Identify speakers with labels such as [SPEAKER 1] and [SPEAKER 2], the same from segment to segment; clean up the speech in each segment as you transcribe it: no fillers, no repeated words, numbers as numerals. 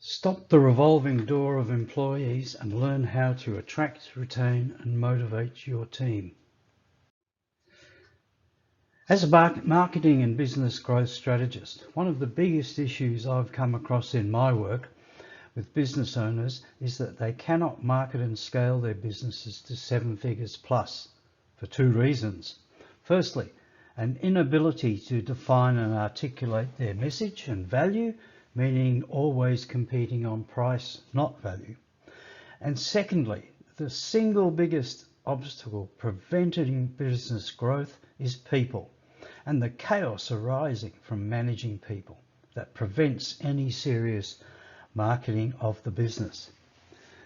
[SPEAKER 1] Stop the revolving door of employees and learn how to attract, retain, and motivate your team. As a marketing and business growth strategist, one of the biggest issues I've come across in my work with business owners is that they cannot market and scale their businesses to 7 figures plus for two reasons. Firstly, an inability to define and articulate their message and value, meaning always competing on price, not value. And secondly, the single biggest obstacle preventing business growth is people and the chaos arising from managing people that prevents any serious marketing of the business.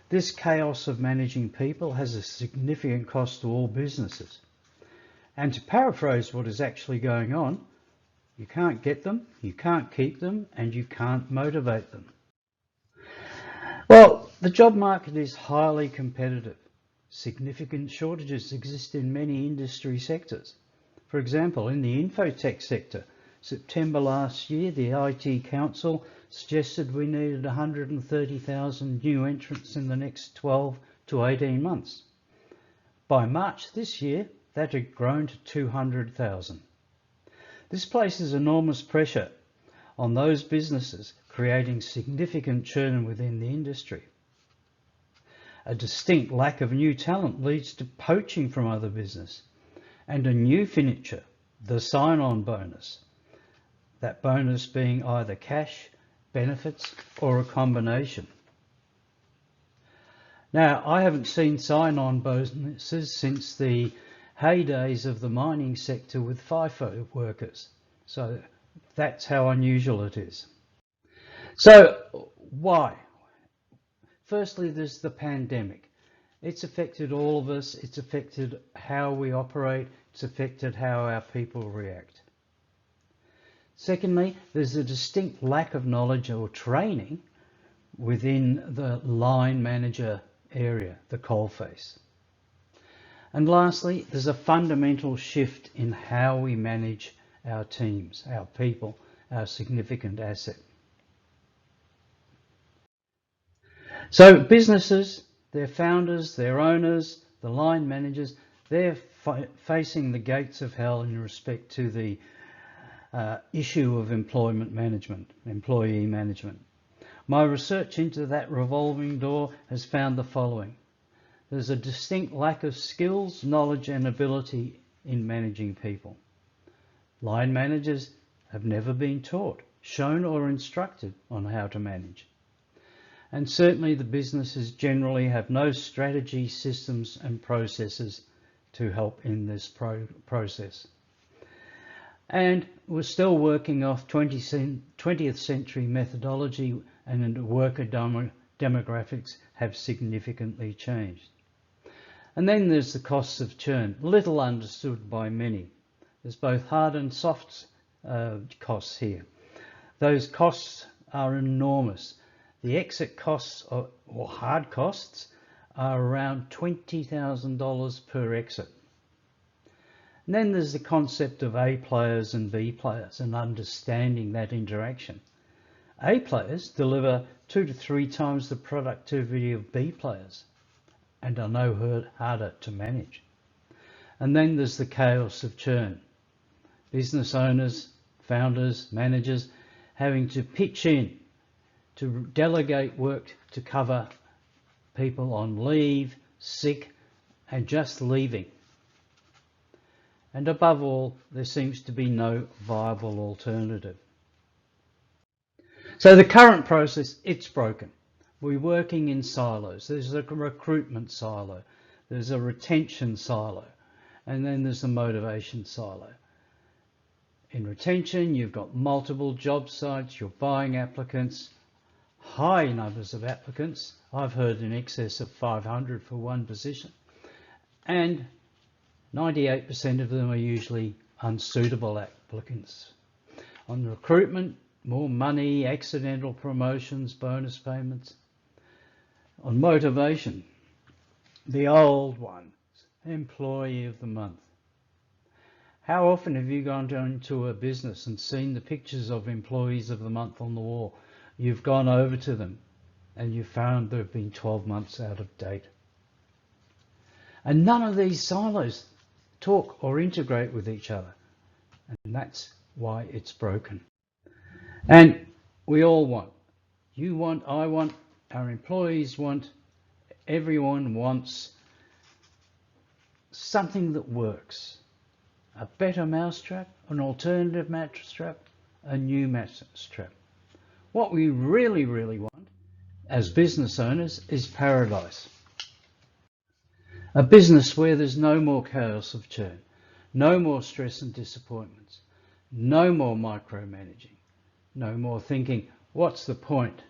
[SPEAKER 1] This chaos of managing people has a significant cost to all businesses. And to paraphrase what is actually going on, you can't get them, you can't keep them, and you can't motivate them. Well, the job market is highly competitive. Significant shortages exist in many industry sectors. For example, in the infotech sector, September last year, the IT Council suggested we needed 130,000 new entrants in the next 12 to 18 months. By March this year, that had grown to 200,000. This places enormous pressure on those businesses, creating significant churn within the industry. A distinct lack of new talent leads to poaching from other business, and a new feature, the sign-on bonus. That bonus being either cash, benefits, or a combination. Now, I haven't seen sign-on bonuses since the heydays of the mining sector with FIFO workers. So that's how unusual it is. So why? Firstly, there's the pandemic. It's affected all of us. It's affected how we operate. It's affected how our people react. Secondly, there's a distinct lack of knowledge or training within the line manager area, the coalface. And lastly, there's a fundamental shift in how we manage our teams, our people, our significant asset. So businesses, their founders, their owners, the line managers, they're facing the gates of hell in respect to the issue of employment management, employee management. My research into that revolving door has found the following. There's a distinct lack of skills, knowledge and ability in managing people. Line managers have never been taught, shown or instructed on how to manage. And certainly the businesses generally have no strategy, systems and processes to help in this process. And we're still working off 20th century methodology, and worker demographics have significantly changed. And then there's the costs of churn, little understood by many. There's both hard and soft costs here. Those costs are enormous. The exit costs, or hard costs, are around $20,000 per exit. And then there's the concept of A players and B players and understanding that interaction. A players deliver 2 to 3 times the productivity of B players and are no harder to manage. And then there's the chaos of churn. Business owners, founders, managers having to pitch in to delegate work to cover people on leave, sick, and just leaving. And above all, there seems to be no viable alternative. So the current process, it's broken. We're working in silos. There's a recruitment silo, there's a retention silo, and then there's a motivation silo. In retention, you've got multiple job sites, you're buying applicants, high numbers of applicants. I've heard in excess of 500 for one position. And 98% of them are usually unsuitable applicants. On recruitment, more money, accidental promotions, bonus payments. On motivation, the old ones, employee of the month. How often have you gone down to a business and seen the pictures of employees of the month on the wall? you've gone over to them and you found they've been 12 months out of date. And none of these silos talk or integrate with each other. And that's why it's broken. And we all want, you want, I want, our employees want, everyone wants something that works. A better mousetrap, an alternative mousetrap, a new mousetrap. What we really, really want as business owners is paradise. A business where there's no more chaos of churn, no more stress and disappointments, no more micromanaging, no more thinking, what's the point?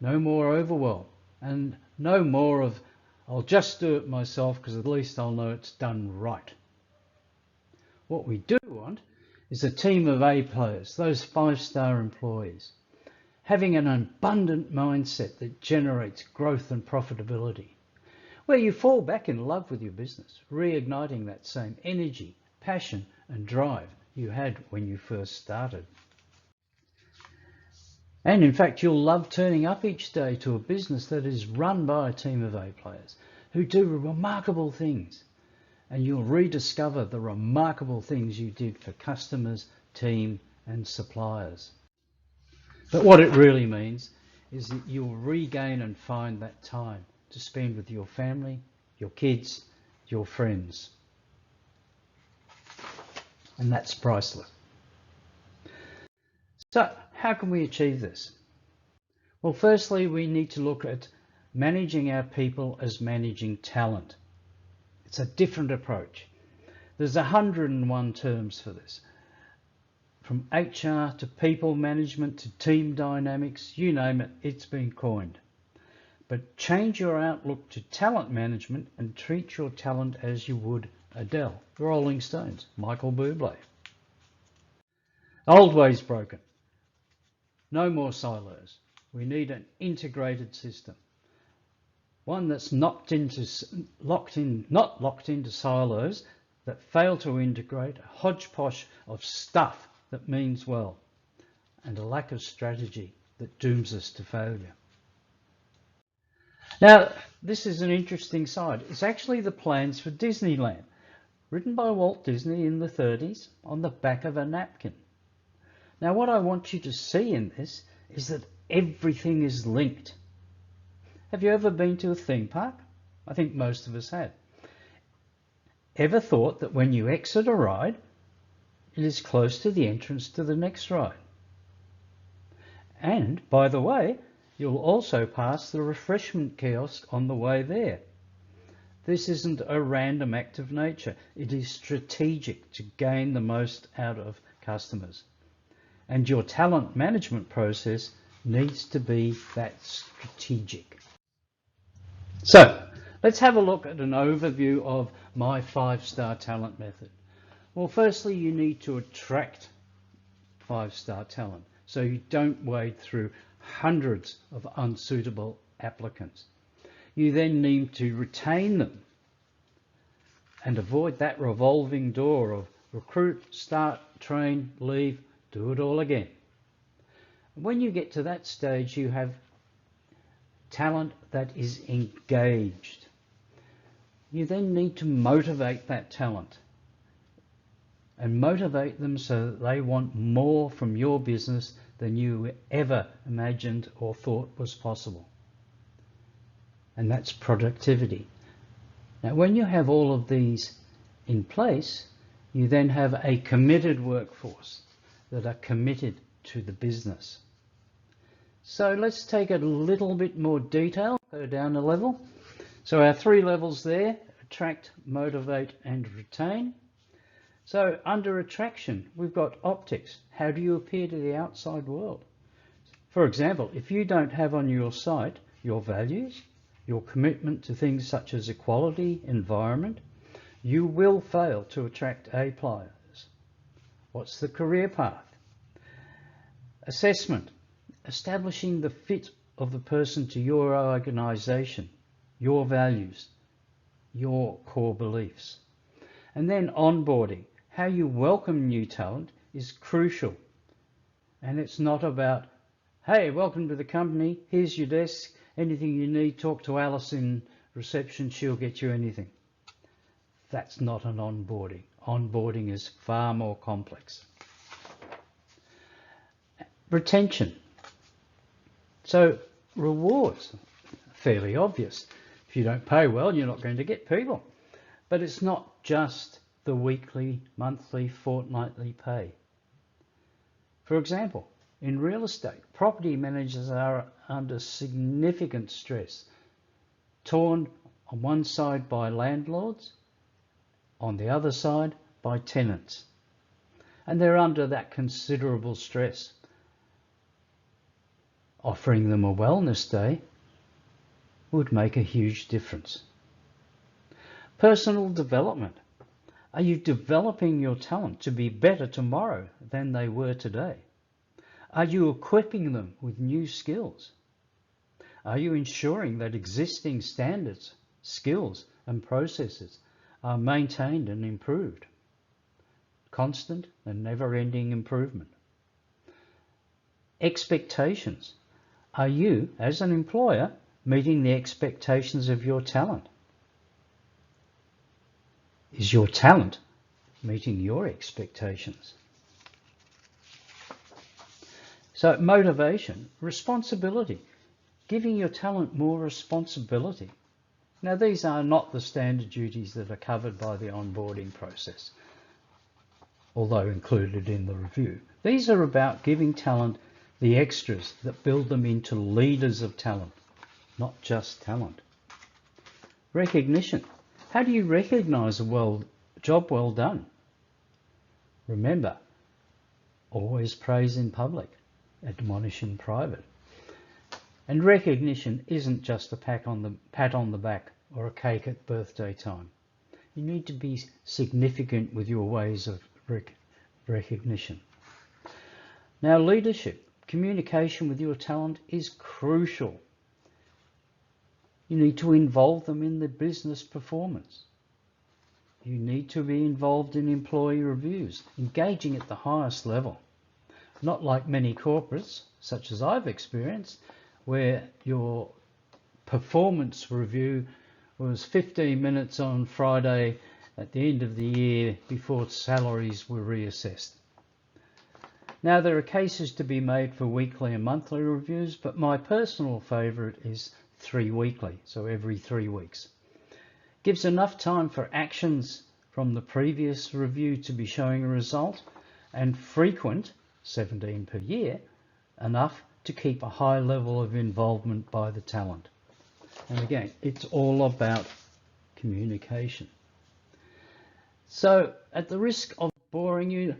[SPEAKER 1] No more overwhelm, and no more of, I'll just do it myself because at least I'll know it's done right. What we do want is a team of A players, those 5-star employees, having an abundant mindset that generates growth and profitability, where you fall back in love with your business, reigniting that same energy, passion and drive you had when you first started. And in fact, you'll love turning up each day to a business that is run by a team of A players who do remarkable things. And you'll rediscover the remarkable things you did for customers, team and suppliers. But what it really means is that you'll regain and find that time to spend with your family, your kids, your friends. And that's priceless. So how can we achieve this? Well, firstly, we need to look at managing our people as managing talent. It's a different approach. There's 101 terms for this. From HR to people management to team dynamics, you name it, it's been coined. But change your outlook to talent management and treat your talent as you would Adele, the Rolling Stones, Michael Bublé. Old ways broken. No more silos. We need an integrated system. One that's not locked into silos that fail to integrate, a hodgepodge of stuff that means well, and a lack of strategy that dooms us to failure. Now, this is an interesting side. It's actually the plans for Disneyland, written by Walt Disney in the 30s on the back of a napkin. Now, what I want you to see in this is that everything is linked. Have you ever been to a theme park? I think most of us have. Ever thought that when you exit a ride, it is close to the entrance to the next ride? And, by the way, you'll also pass the refreshment kiosk on the way there. This isn't a random act of nature. It is strategic to gain the most out of customers. And your talent management process needs to be that strategic. So, let's have a look at an overview of my 5-star talent method. Well, firstly, you need to attract 5-star talent so you don't wade through hundreds of unsuitable applicants. You then need to retain them and avoid that revolving door of recruit, start, train, leave, do it all again. When you get to that stage, you have talent that is engaged. You then need to motivate that talent and motivate them so that they want more from your business than you ever imagined or thought was possible. And that's productivity. Now, when you have all of these in place, you then have a committed workforce that are committed to the business. So let's take a little bit more detail, go down a level. So our 3 levels there, attract, motivate and retain. So under attraction, we've got optics. How do you appear to the outside world? For example, if you don't have on your site your values, your commitment to things such as equality, environment, you will fail to attract A players. What's the career path? Assessment. Establishing the fit of the person to your organisation, your values, your core beliefs. And then onboarding. How you welcome new talent is crucial. And it's not about, Hey, welcome to the company. Here's your desk. Anything you need, talk to Alice in reception. She'll get you anything. That's not an onboarding. Onboarding is far more complex. Retention. So rewards, fairly obvious. If you don't pay well, you're not going to get people. But it's not just the weekly, monthly, fortnightly pay. For example, in real estate, property managers are under significant stress, torn on one side by landlords, on the other side by tenants. And they're under that considerable stress. Offering them a wellness day would make a huge difference. Personal development. Are you developing your talent to be better tomorrow than they were today? Are you equipping them with new skills? Are you ensuring that existing standards, skills, and processes are maintained and improved? Constant and never-ending improvement. Expectations. Are you, as an employer, meeting the expectations of your talent? Is your talent meeting your expectations? So motivation, responsibility, giving your talent more responsibility. Now these are not the standard duties that are covered by the onboarding process, although included in the review. These are about giving talent the extras that build them into leaders of talent, not just talent. Recognition. How do you recognize a job well done? Remember, always praise in public, admonish in private. And recognition isn't just a pat on the back or a cake at birthday time. You need to be significant with your ways of recognition. Now, leadership. Communication with your talent is crucial. You need to involve them in the business performance. You need to be involved in employee reviews, engaging at the highest level. Not like many corporates, such as I've experienced, where your performance review was 15 minutes on Friday at the end of the year before salaries were reassessed. Now, there are cases to be made for weekly and monthly reviews, but my personal favourite is 3 weekly, so every 3 weeks. Gives enough time for actions from the previous review to be showing a result, and frequent, 17 per year, enough to keep a high level of involvement by the talent. And again, it's all about communication. So, at the risk of boring you,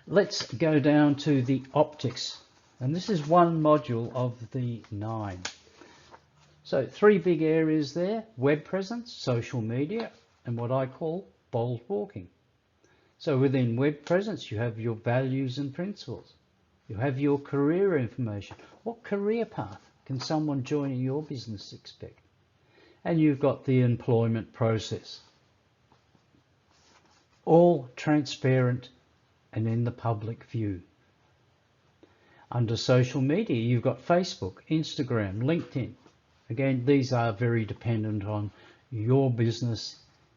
[SPEAKER 1] let's go down to the optics. And this is one module of the 9. So 3 big areas there: web presence, social media, and what I call bold walking. So within web presence, you have your values and principles. You have your career information. What career path can someone joining your business expect? And you've got the employment process. All transparent and in the public view. Under social media, you've got Facebook, Instagram, LinkedIn. Again, these are very dependent on your business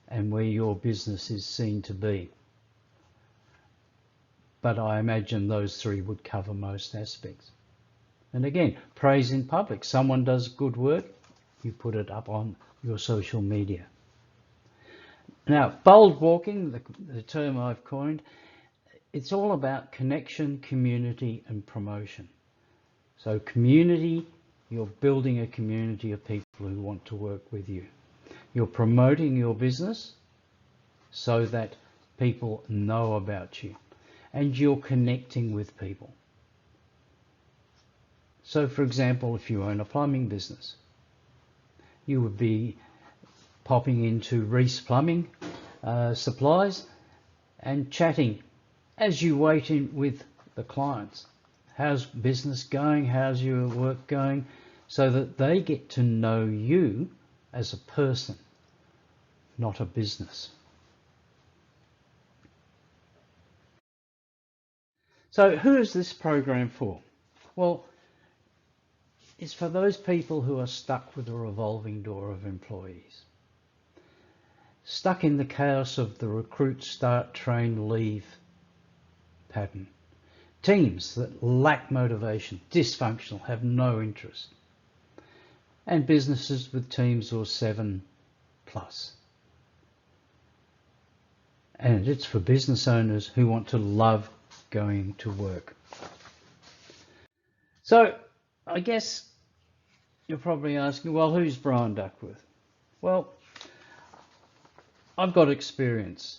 [SPEAKER 1] and where your business is seen to be. But I imagine those 3 would cover most aspects. And again, praise in public. Someone does good work, you put it up on your social media. Now, bold walking, the term I've coined, it's all about connection, community, and promotion. So community, you're building a community of people who want to work with you. You're promoting your business so that people know about you, and you're connecting with people. So for example, if you own a plumbing business, you would be popping into Reese Plumbing Supplies and chatting as you wait in with the clients. How's business going? How's your work going? So that they get to know you as a person, not a business. So who is this program for? Well, is for those people who are stuck with the revolving door of employees. Stuck in the chaos of the recruit, start, train, leave pattern. Teams that lack motivation, dysfunctional, have no interest. And businesses with teams or 7+. And it's for business owners who want to love going to work. So I guess you're probably asking, well, who's Brian Duckworth? Well, I've got experience.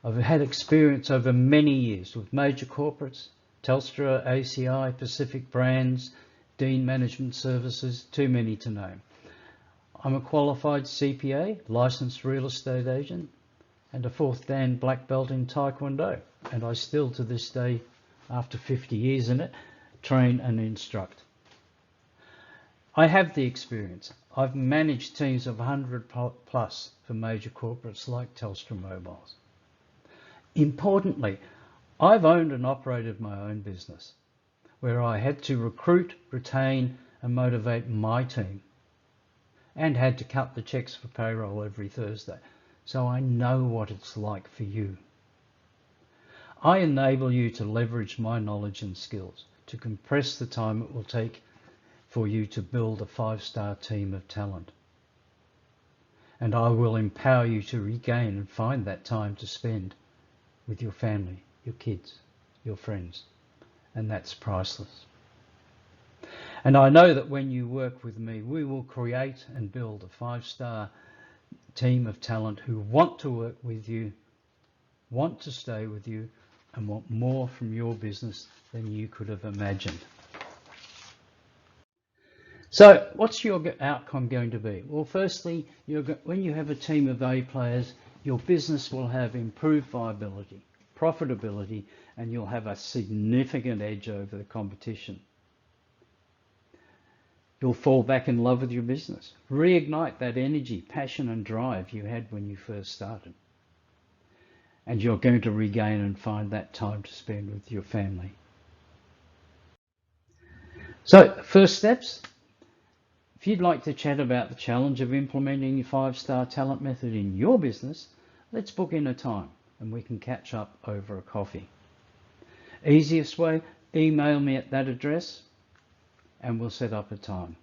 [SPEAKER 1] I've had experience over many years with major corporates, Telstra, ACI, Pacific Brands, Dean Management Services, too many to name. I'm a qualified CPA, licensed real estate agent, and a 4th Dan black belt in Taekwondo. And I still, to this day, after 50 years in it, train and instruct. I have the experience. I've managed teams of 100+ for major corporates like Telstra Mobiles. Importantly, I've owned and operated my own business where I had to recruit, retain and motivate my team and had to cut the checks for payroll every Thursday. So I know what it's like for you. I enable you to leverage my knowledge and skills to compress the time it will take for you to build a 5-star team of talent. And I will empower you to regain and find that time to spend with your family, your kids, your friends, and that's priceless. And I know that when you work with me, we will create and build a 5-star team of talent who want to work with you, want to stay with you, and want more from your business than you could have imagined. So what's your outcome going to be? Well, firstly, when you have a team of A players, your business will have improved viability, profitability, and you'll have a significant edge over the competition. You'll fall back in love with your business, reignite that energy, passion and drive you had when you first started. And you're going to regain and find that time to spend with your family. So, first steps. If you'd like to chat about the challenge of implementing your 5-star talent method in your business, let's book in a time and we can catch up over a coffee. Easiest way, email me at that address and we'll set up a time.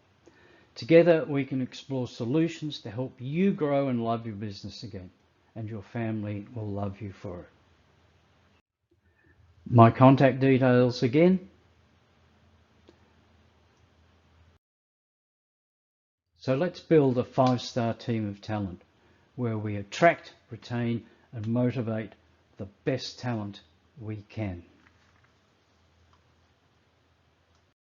[SPEAKER 1] Together we can explore solutions to help you grow and love your business again, and your family will love you for it. My contact details again. So let's build a 5-star team of talent where we attract, retain and motivate the best talent we can.